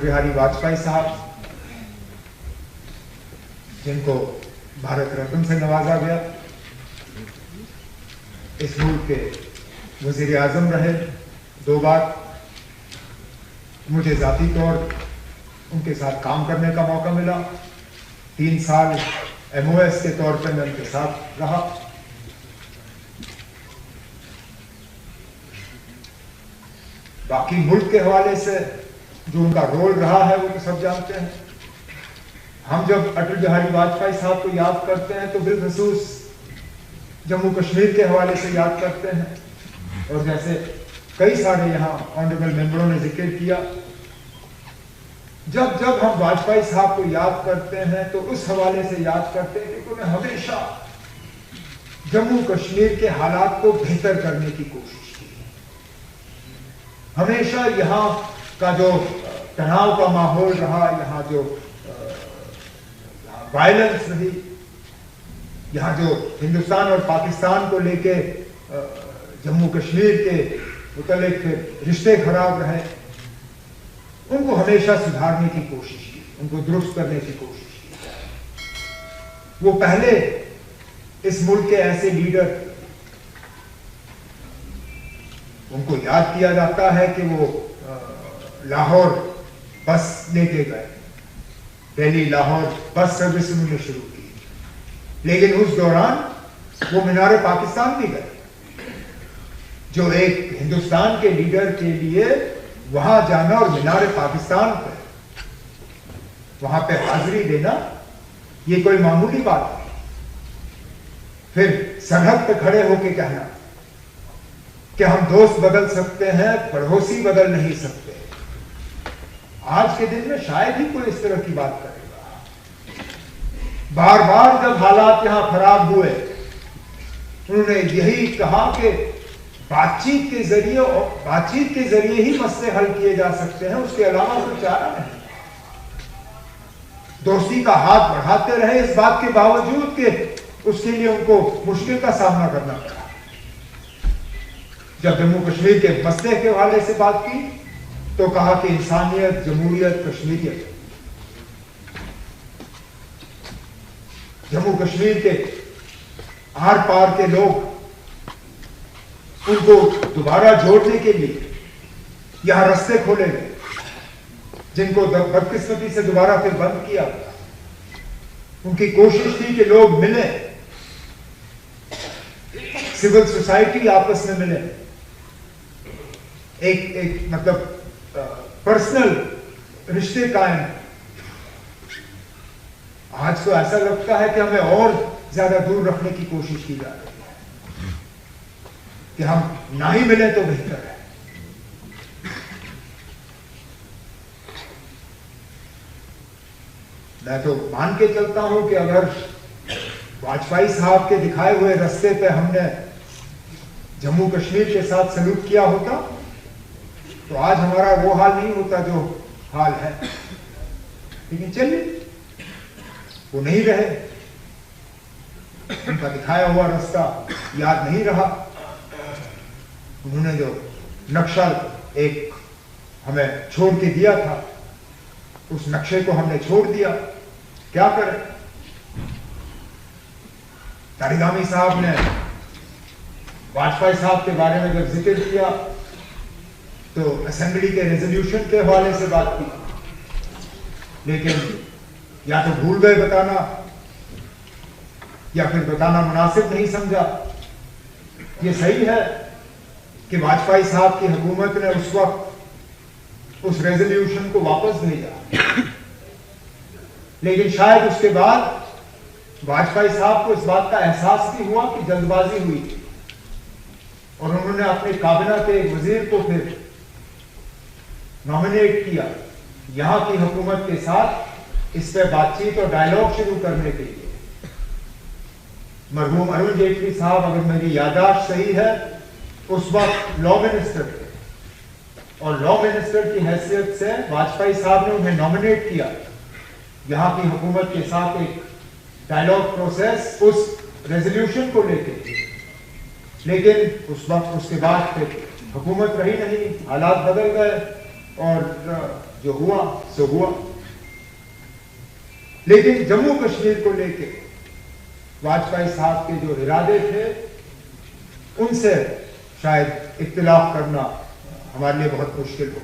बिहारी वाजपेयी साहब, जिनको भारत रत्न से नवाजा गया, इस मुल्क के वजीर आजम रहे 2 बार। मुझे जाती तौर उनके साथ काम करने का मौका मिला। 3 साल MOS के तौर पर मैं उनके साथ रहा। बाकी मुल्क के हवाले से जो उनका रोल रहा है वो तो सब जानते हैं। हम जब अटल बिहारी वाजपेयी साहब को याद करते हैं तो बिलखसूस जम्मू कश्मीर के हवाले से याद करते हैं, और जैसे कई सारे यहाँ ऑनरेबल मेंबरों ने जिक्र किया, जब जब हम वाजपेयी साहब को याद करते हैं तो उस हवाले से याद करते हैं कि उन्होंने हमेशा जम्मू कश्मीर के हालात को बेहतर करने की कोशिश की। हमेशा यहाँ का जो तनाव का माहौल रहा, यहाँ जो वायलेंस रही, यहाँ जो हिंदुस्तान और पाकिस्तान को लेके जम्मू कश्मीर के मुतालिक रिश्ते खराब रहे, उनको हमेशा सुधारने की कोशिश की, उनको दुरुस्त करने की कोशिश की। वो पहले इस मुल्क के ऐसे लीडर, उनको याद किया जाता है कि वो लाहौर बस लेके गए, दिल्ली लाहौर बस सर्विस उन्होंने शुरू की, लेकिन उस दौरान वो मीनार पाकिस्तान भी गए, जो एक हिंदुस्तान के लीडर के लिए वहां जाना और मीनार पाकिस्तान पर वहां पे हाजिरी देना ये कोई मामूली बात नहीं। फिर सरहद पे खड़े होके कहना कि हम दोस्त बदल सकते हैं, पड़ोसी बदल नहीं सकते। आज के दिन में शायद ही कोई इस तरह की बात करेगा। बार बार जब हालात यहां खराब हुए, उन्होंने यही कहा कि बातचीत के जरिए ही मसले हल किए जा सकते हैं, उसके अलावा कोई चारा नहीं। दोस्ती का हाथ बढ़ाते रहे, इस बात के बावजूद कि उसके लिए उनको मुश्किल का सामना करना पड़ा। जब जम्मू कश्मीर के मसले के हवाले से बात की तो कहा कि इंसानियत, जमहूरियत, कश्मीरियत। जम्मू कश्मीर के आर पार के लोग, उनको दोबारा जोड़ने के लिए यहां रास्ते खोले गए, जिनको बदकिस्मती से दोबारा फिर बंद किया गया। उनकी कोशिश थी कि लोग मिले, सिविल सोसाइटी आपस में मिले, एक मतलब पर्सनल रिश्ते कायम। आज तो ऐसा लगता है कि हमें और ज्यादा दूर रखने की कोशिश की जा रही है, कि हम ना ही मिले तो बेहतर है। मैं तो मान के चलता हूं कि अगर वाजपेयी साहब के दिखाए हुए रास्ते पे हमने जम्मू कश्मीर के साथ सलूक किया होता तो आज हमारा वो हाल नहीं होता जो हाल है। लेकिन चलिए, वो नहीं रहे, उनका दिखाया हुआ रास्ता याद नहीं रहा। उन्होंने जो नक्शा एक हमें छोड़ के दिया था, उस नक्शे को हमने छोड़ दिया। क्या करें? तारिगामी साहब ने वाजपेयी साहब के बारे में जब जिक्र किया तो असेंबली के रेजोल्यूशन के हवाले से बात की, लेकिन या तो भूल गए बताना, या फिर बताना मुनासिब नहीं समझा। ये सही है कि वाजपेयी साहब की हुकूमत ने उस वक्त उस रेजोल्यूशन को वापस भेजा, लेकिन शायद उसके बाद वाजपेयी साहब को इस बात का एहसास भी हुआ कि जल्दबाजी हुई थी, और उन्होंने अपने काबिना के एक वजीर को फिर नॉमिनेट किया यहां की हुकूमत के साथ इस पर बातचीत और डायलॉग शुरू करने के लिए। मरहूम अरुण जेटली साहब, अगर मेरी याददाश्त सही है, उस वक्त लॉ मिनिस्टर थे, और लॉ मिनिस्टर की हैसियत से वाजपेयी साहब ने उन्हें नॉमिनेट किया यहां की हुकूमत के साथ एक डायलॉग प्रोसेस उस रेजोल्यूशन को लेकर। लेकिन उस वक्त उसके बाद फिर हुकूमत रही नहीं, हालात बदल गए, और जो हुआ सो हुआ। लेकिन जम्मू कश्मीर को लेके वाजपेयी साहब के जो इरादे थे उनसे शायद इख्तिलाफ करना हमारे लिए बहुत मुश्किल हो।